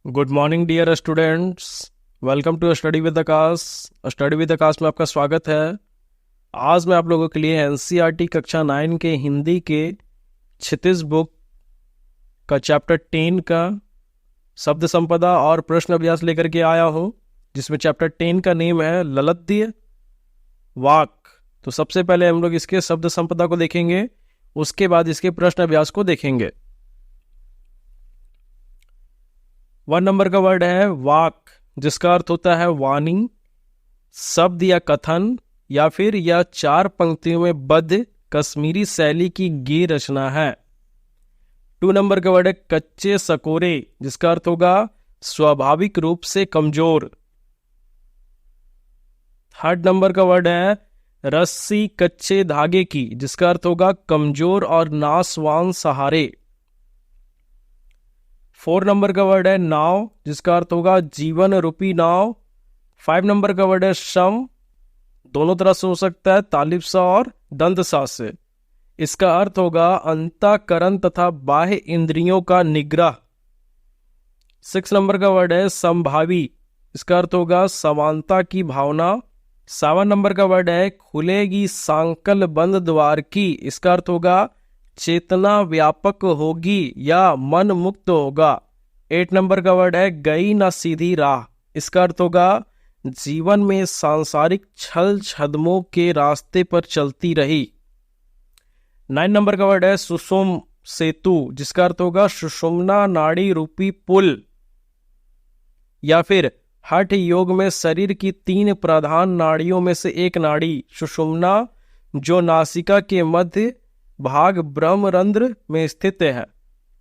Good morning dear students. Welcome to study with Aakash. Study with Aakash में आपका स्वागत है। आज मैं आप लोगों के लिए एनसीईआरटी कक्षा 9 के हिंदी के क्षितिज बुक का चैप्टर 10 का शब्द संपदा और प्रश्न अभ्यास लेकर के आया हूँ, जिसमें चैप्टर 10 का नेम है ललद्य वाक। तो सबसे पहले हम लोग इसके शब्द संपदा को देखेंगे, उसके बाद इसके प्रश्न अभ्यास को देखेंगे। 1 नंबर का वर्ड है वाक, जिसका अर्थ होता है वाणी, शब्द या कथन या फिर यह 4 पंक्तियों में बद्ध कश्मीरी शैली की गे रचना है। 2 नंबर का वर्ड है कच्चे सकोरे, जिसका अर्थ होगा स्वाभाविक रूप से कमजोर। 3rd नंबर का वर्ड है रस्सी कच्चे धागे की, जिसका अर्थ होगा कमजोर और नासवान सहारे। 4 नंबर का वर्ड है नाव, जिसका अर्थ होगा जीवन रूपी नाव। 5 नंबर का वर्ड है शम, दोनों तरह से हो सकता है, तालिब सा और दंत सा से। इसका अर्थ होगा अंतःकरण तथा बाह्य इंद्रियों का निग्रह। 6 नंबर का वर्ड है संभावी, इसका अर्थ होगा समानता की भावना। 7 नंबर का वर्ड है खुलेगी सांकल बंद द्वार की, इसका अर्थ होगा चेतना व्यापक होगी या मन मुक्त होगा। 8 नंबर का वर्ड है गई ना सीधी राह, इसका अर्थ होगा जीवन में सांसारिक छल छद्मों के रास्ते पर चलती रही। 9 नंबर का वर्ड है सुषुम सेतु, जिसका अर्थ होगा सुषुम्ना नाड़ी रूपी पुल, या फिर हठ योग में शरीर की 3 प्रधान नाड़ियों में से एक नाड़ी सुषुम्ना, जो नासिका के मध्य भाग ब्रह्मरंध्र में स्थित है।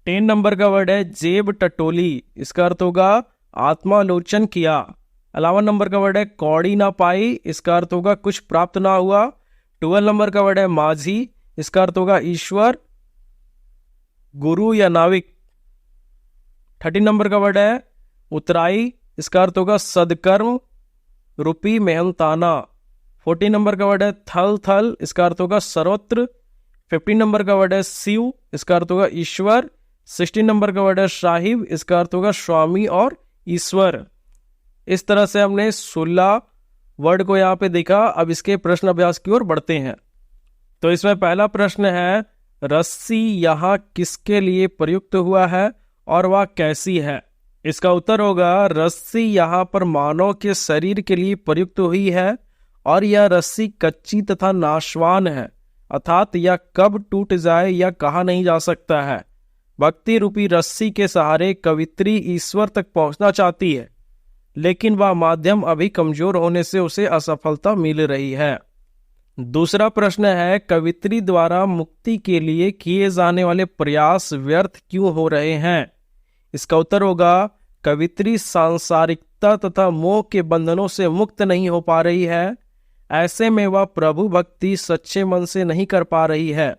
10 नंबर का वर्ड है जेब टटोली, इसका अर्थ होगा आत्मालोचन किया। 11 नंबर का वर्ड है कौड़ी ना पाई, इसका अर्थ होगा कुछ प्राप्त ना हुआ। 12 नंबर का वर्ड है माझी, इसका अर्थ होगा ईश्वर, गुरु या नाविक। 13 नंबर का वर्ड है उतराई, इसका अर्थ होगा सदकर्म रूपी मेहनताना। 14 नंबर का वर्ड है थल थल, इसका अर्थ होगा सर्वत्र। 15 नंबर का वर्ड है शिव, इसका अर्थ होगा ईश्वर। 16 नंबर का वर्ड है साहिब, इसका अर्थ होगा स्वामी और ईश्वर। इस तरह से हमने 16 वर्ड को यहाँ पे देखा। अब इसके प्रश्न अभ्यास की ओर बढ़ते हैं। तो इसमें पहला प्रश्न है रस्सी यहाँ किसके लिए प्रयुक्त हुआ है और वह कैसी है। इसका उत्तर होगा रस्सी यहाँ पर मानव के शरीर के लिए प्रयुक्त हुई है और यह रस्सी कच्ची तथा नाशवान है, अर्थात यह कब टूट जाए यह कहा नहीं जा सकता है। भक्ति रूपी रस्सी के सहारे कवित्री ईश्वर तक पहुंचना चाहती है, लेकिन वह माध्यम अभी कमजोर होने से उसे असफलता मिल रही है। दूसरा प्रश्न है कवित्री द्वारा मुक्ति के लिए किए जाने वाले प्रयास व्यर्थ क्यों हो रहे हैं। इसका उत्तर होगा कवित्री सांसारिकता तथा मोह के बंधनों से मुक्त नहीं हो पा रही है, ऐसे में वह प्रभु भक्ति सच्चे मन से नहीं कर पा रही है।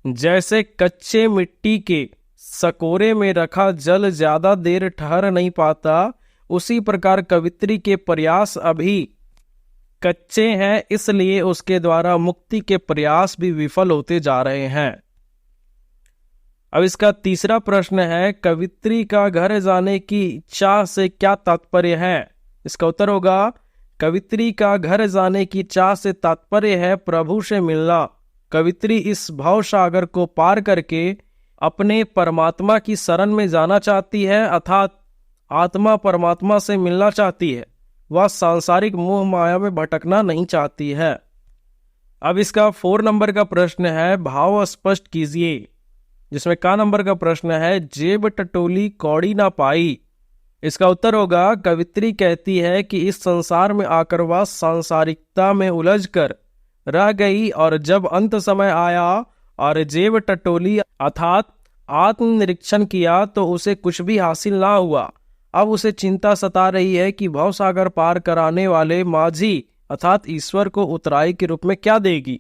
जैसे कच्चे मिट्टी के सकोरे में रखा जल ज्यादा देर ठहर नहीं पाता, उसी प्रकार कवित्री के प्रयास अभी कच्चे हैं, इसलिए उसके द्वारा मुक्ति के प्रयास भी विफल होते जा रहे हैं। अब इसका तीसरा प्रश्न है कवित्री का घर जाने की इच्छा से क्या तात्पर्य है। इसका उत्तर होगा कवित्री का घर जाने की चाह से तात्पर्य है प्रभु से मिलना। कवित्री इस भव सागर को पार करके अपने परमात्मा की शरण में जाना चाहती है, अर्थात आत्मा परमात्मा से मिलना चाहती है। वह सांसारिक मोह माया में भटकना नहीं चाहती है। अब इसका 4 नंबर का प्रश्न है भाव स्पष्ट कीजिए, जिसमें का नंबर का प्रश्न है जेब टटोली कौड़ी ना पाई। इसका उत्तर होगा कवित्री कहती है कि इस संसार में आकर वह सांसारिकता में उलझकर रह गई और जब अंत समय आया और जेब टटोली अर्थात आत्मनिरीक्षण किया तो उसे कुछ भी हासिल ना हुआ। अब उसे चिंता सता रही है कि भवसागर पार कराने वाले माझी अर्थात ईश्वर को उतराई के रूप में क्या देगी।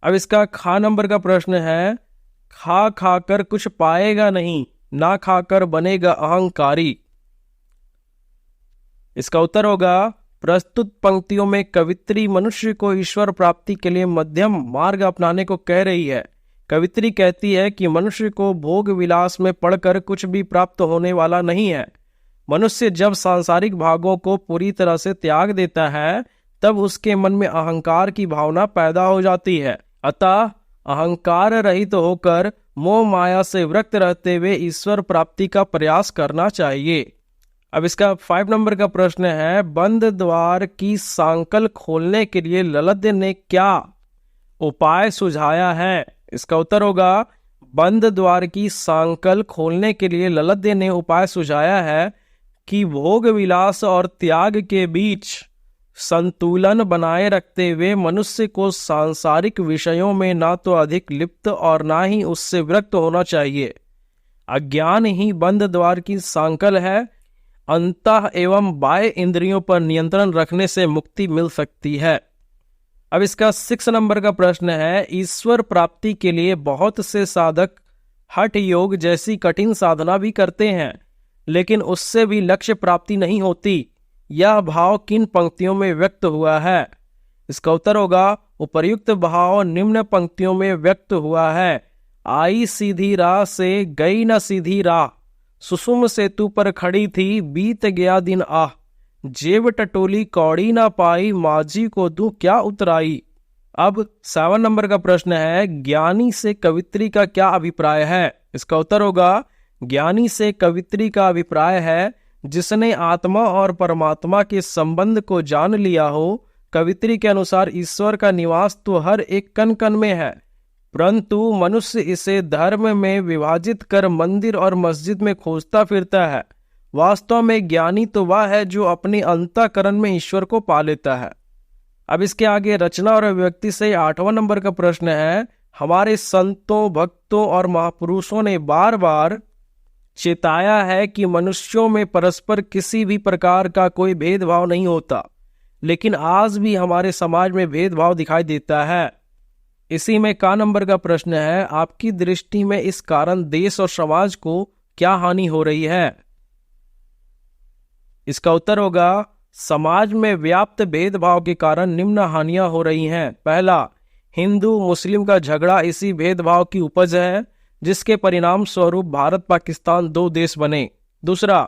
अब इसका खा नंबर का प्रश्न है खा खाकर कुछ पाएगा नहीं, ना खाकर बनेगा अहंकारी। इसका उत्तर होगा प्रस्तुत पंक्तियों में कवित्री मनुष्य को ईश्वर प्राप्ति के लिए मध्यम मार्ग अपनाने को कह रही है। कवित्री कहती है कि मनुष्य को भोग विलास में पड़कर कुछ भी प्राप्त होने वाला नहीं है, मनुष्य जब सांसारिक भागों को पूरी तरह से त्याग देता है तब उसके मन में अहंकार की भावना पैदा हो जाती है। अतः अहंकार रहित होकर मोह माया से विरक्त रहते हुए ईश्वर प्राप्ति का प्रयास करना चाहिए। अब इसका 5 नंबर का प्रश्न है, बंद द्वार की सांकल खोलने के लिए ललद्य ने क्या उपाय सुझाया है? इसका उत्तर होगा, बंद द्वार की सांकल खोलने के लिए ललद्य ने उपाय सुझाया है कि भोग विलास और त्याग के बीच संतुलन बनाए रखते हुए मनुष्य को सांसारिक विषयों में ना तो अधिक लिप्त और ना ही उससे विरक्त होना चाहिए। अज्ञान ही बंद द्वार की सांकल है। अंतः एवं बाह्य इंद्रियों पर नियंत्रण रखने से मुक्ति मिल सकती है। अब इसका 6 नंबर का प्रश्न है, ईश्वर प्राप्ति के लिए बहुत से साधक हठ योग जैसी कठिन साधना भी करते हैं, लेकिन उससे भी लक्ष्य प्राप्ति नहीं होती। यह भाव किन पंक्तियों में व्यक्त हुआ है? इसका उत्तर होगा, उपर्युक्त भाव निम्न पंक्तियों में व्यक्त हुआ है। आई सीधी राह से गई न सीधी राह, सुसुम सेतु पर खड़ी थी बीत गया दिन आह, जेब टटोली कौड़ी ना पाई माझी को दूं क्या उतराई। अब 7 नंबर का प्रश्न है, ज्ञानी से कवित्री का क्या अभिप्राय है? इसका उत्तर होगा, ज्ञानी से कवित्री का अभिप्राय है जिसने आत्मा और परमात्मा के संबंध को जान लिया हो। कवित्री के अनुसार ईश्वर का निवास तो हर एक कण कण में है, परंतु मनुष्य इसे धर्म में विभाजित कर मंदिर और मस्जिद में खोजता फिरता है। वास्तव में ज्ञानी तो वह है जो अपने अंतःकरण में ईश्वर को पा लेता है। अब इसके आगे रचना और अभिव्यक्ति से 8वां नंबर का प्रश्न है, हमारे संतों भक्तों और महापुरुषों ने बार बार चेताया है कि मनुष्यों में परस्पर किसी भी प्रकार का कोई भेदभाव नहीं होता, लेकिन आज भी हमारे समाज में भेदभाव दिखाई देता है। इसी में का नंबर का प्रश्न है, आपकी दृष्टि में इस कारण देश और समाज को क्या हानि हो रही है? इसका उत्तर होगा, समाज में व्याप्त भेदभाव के कारण निम्न हानियां हो रही हैं। पहला, हिंदू मुस्लिम का झगड़ा इसी भेदभाव की उपज है, जिसके परिणाम स्वरूप भारत पाकिस्तान 2 देश बने। दूसरा,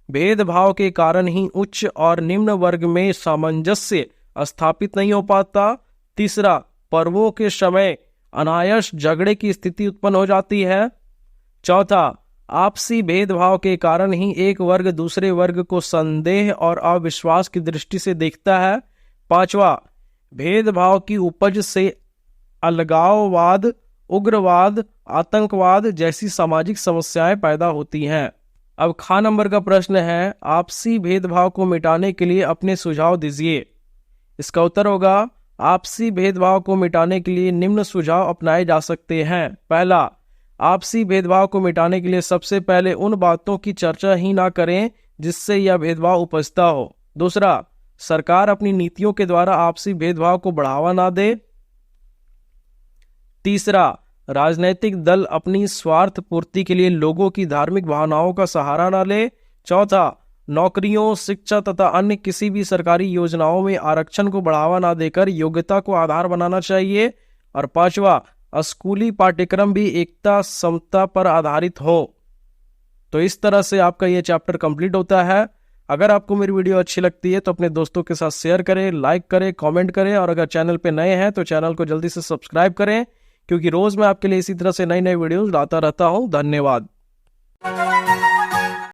भेदभाव के कारण ही उच्च और निम्न वर्ग में सामंजस्य स्थापित नहीं हो पाता। तीसरा, पर्वों के समय अनायास झगड़े की स्थिति उत्पन्न हो जाती है। चौथा, आपसी भेदभाव के कारण ही एक वर्ग दूसरे वर्ग को संदेह और अविश्वास की दृष्टि से देखता है। पांचवा, भेदभाव की उपज से अलगाववाद, उग्रवाद, आतंकवाद जैसी सामाजिक समस्याएं पैदा होती हैं। अब खा नंबर का प्रश्न है, आपसी भेदभाव को मिटाने के लिए अपने सुझाव दीजिए। इसका उत्तर होगा, आपसी भेदभाव को मिटाने के लिए निम्न सुझाव अपनाए जा सकते हैं। पहला, आपसी भेदभाव को मिटाने के लिए सबसे पहले उन बातों की चर्चा ही ना करें जिससे यह भेदभाव उपजता हो। दूसरा, सरकार अपनी नीतियों के द्वारा आपसी भेदभाव को बढ़ावा ना दे। तीसरा, राजनीतिक दल अपनी स्वार्थ पूर्ति के लिए लोगों की धार्मिक भावनाओं का सहारा ना ले। चौथा, नौकरियों, शिक्षा तथा अन्य किसी भी सरकारी योजनाओं में आरक्षण को बढ़ावा ना देकर योग्यता को आधार बनाना चाहिए। और पांचवा, स्कूली पाठ्यक्रम भी एकता समता पर आधारित हो। तो इस तरह से आपका ये चैप्टर कंप्लीट होता है। अगर आपको मेरी वीडियो अच्छी लगती है तो अपने दोस्तों के साथ शेयर करें, लाइक करें, कमेंट करें, और अगर चैनल पे नए हैं तो चैनल को जल्दी से सब्सक्राइब करें, क्योंकि रोज मैं आपके लिए इसी तरह से नई नई वीडियोस लाता रहता हूं। धन्यवाद।